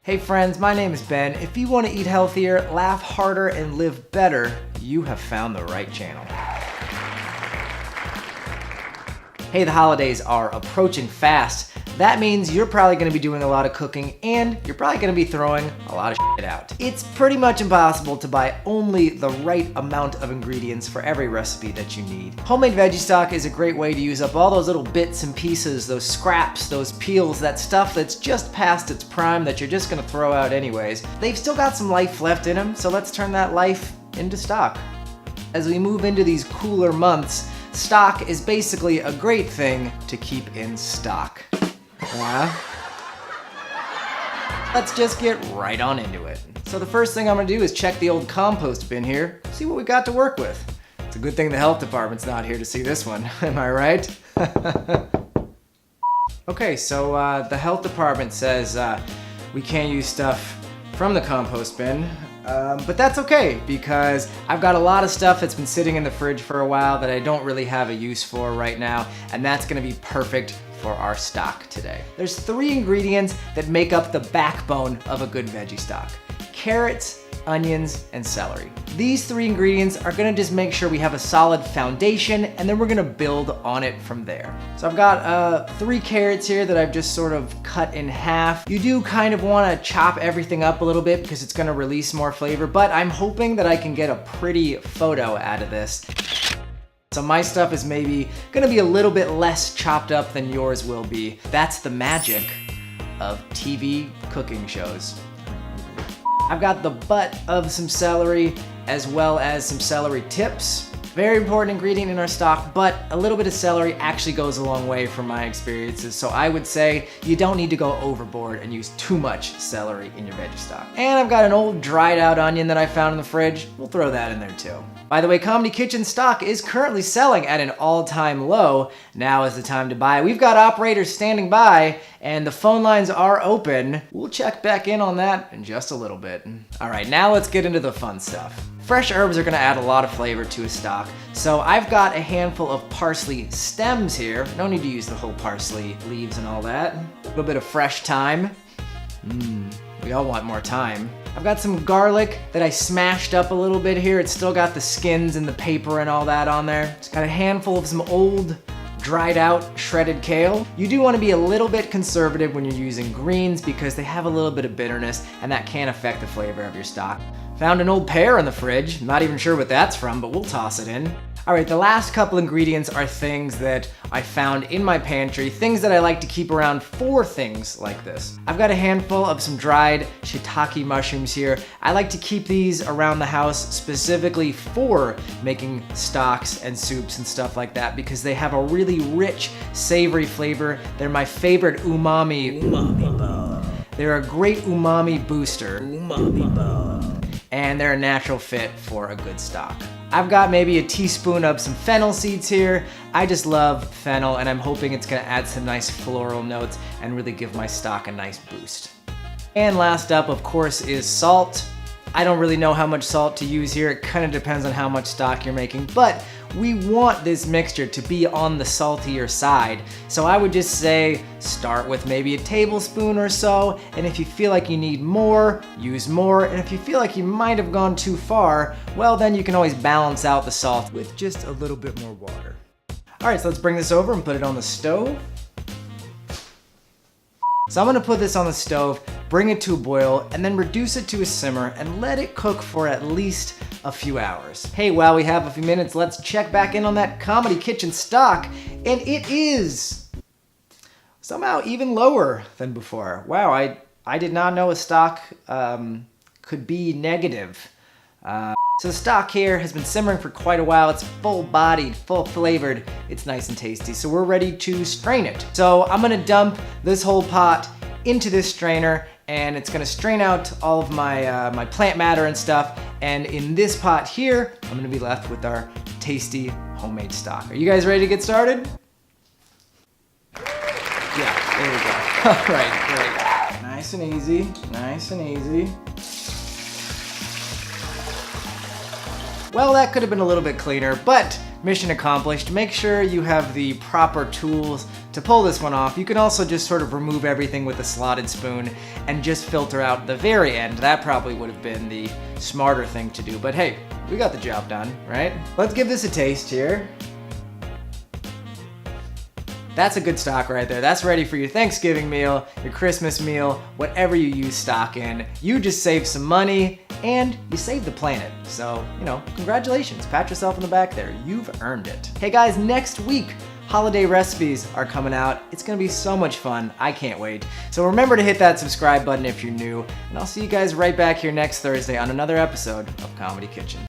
Hey friends, my name is Ben. If you want to eat healthier, laugh harder, and live better, you have found the right channel. Hey, the holidays are approaching fast. That means you're probably gonna be doing a lot of cooking and you're probably gonna be throwing a lot of shit out. It's pretty much impossible to buy only the right amount of ingredients for every recipe that you need. Homemade veggie stock is a great way to use up all those little bits and pieces, those scraps, those peels, that stuff that's just past its prime that you're just gonna throw out anyways. They've still got some life left in them, so let's turn that life into stock. As we move into these cooler months, stock is basically a great thing to keep in stock. Let's just get right on into it. So the first thing I'm gonna do is check the old compost bin here, see what we got to work with. It's a good thing the health department's not here to see this one, am I right? Okay, so the health department says we can't use stuff from the compost bin, but that's okay because I've got a lot of stuff that's been sitting in the fridge for a while that I don't really have a use for right now, and that's gonna be perfect for our stock today. There's 3 ingredients that make up the backbone of a good veggie stock: carrots, onions, and celery. These 3 ingredients are gonna just make sure we have a solid foundation, and then we're gonna build on it from there. So I've got 3 carrots here that I've just sort of cut in half. You do kind of wanna chop everything up a little bit because it's gonna release more flavor, but I'm hoping that I can get a pretty photo out of this. So my stuff is maybe gonna be a little bit less chopped up than yours will be. That's the magic of TV cooking shows. I've got the butt of some celery as well as some celery tips. Very important ingredient in our stock, but a little bit of celery actually goes a long way from my experiences. So I would say you don't need to go overboard and use too much celery in your veggie stock. And I've got an old dried out onion that I found in the fridge. We'll throw that in there too. By the way, Comedy Kitchen stock is currently selling at an all-time low. Now is the time to buy. We've got operators standing by and the phone lines are open. We'll check back in on that in just a little bit. All right, now let's get into the fun stuff. Fresh herbs are gonna add a lot of flavor to a stock. So I've got a handful of parsley stems here. No need to use the whole parsley leaves and all that. A little bit of fresh thyme. We all want more thyme. I've got some garlic that I smashed up a little bit here. It's still got the skins and the paper and all that on there. It's got a handful of some old, dried out, shredded kale. You do want to be a little bit conservative when you're using greens because they have a little bit of bitterness and that can affect the flavor of your stock. Found an old pear in the fridge. Not even sure what that's from, but we'll toss it in. All right, the last couple ingredients are things that I found in my pantry, things that I like to keep around for things like this. I've got a handful of some dried shiitake mushrooms here. I like to keep these around the house specifically for making stocks and soups and stuff like that because they have a really rich, savory flavor. They're my favorite umami bomb. They're a great umami booster. Umami bomb. And they're a natural fit for a good stock. I've got maybe a teaspoon of some fennel seeds here. I just love fennel and I'm hoping it's gonna add some nice floral notes and really give my stock a nice boost. And last up, of course, is salt. I don't really know how much salt to use here. It kind of depends on how much stock you're making, but we want this mixture to be on the saltier side. So I would just say start with maybe a tablespoon or so, and if you feel like you need more, use more, and if you feel like you might have gone too far, well then you can always balance out the salt with just a little bit more water. All right, so let's bring this over and put it on the stove. So I'm gonna put this on the stove, bring it to a boil, and then reduce it to a simmer and let it cook for at least a few hours. Hey, while we have a few minutes, let's check back in on that Comedy Kitchen stock, and it is somehow even lower than before. Wow, I did not know a stock could be negative. So the stock here has been simmering for quite a while. It's full-bodied, full-flavored. It's nice and tasty. So we're ready to strain it. So I'm gonna dump this whole pot into this strainer and it's gonna strain out all of my, my plant matter and stuff. And in this pot here, I'm gonna be left with our tasty homemade stock. Are you guys ready to get started? Yeah, there we go. All right, great. Nice and easy, nice and easy. Well, that could have been a little bit cleaner, but mission accomplished. Make sure you have the proper tools to pull this one off. You can also just sort of remove everything with a slotted spoon and just filter out the very end. That probably would have been the smarter thing to do, but hey, we got the job done, right? Let's give this a taste here. That's a good stock right there. That's ready for your Thanksgiving meal, your Christmas meal, whatever you use stock in. You just saved some money and you saved the planet. So, congratulations. Pat yourself on the back there. You've earned it. Hey guys, next week, holiday recipes are coming out. It's gonna be so much fun. I can't wait. So remember to hit that subscribe button if you're new, and I'll see you guys right back here next Thursday on another episode of Comedy Kitchen.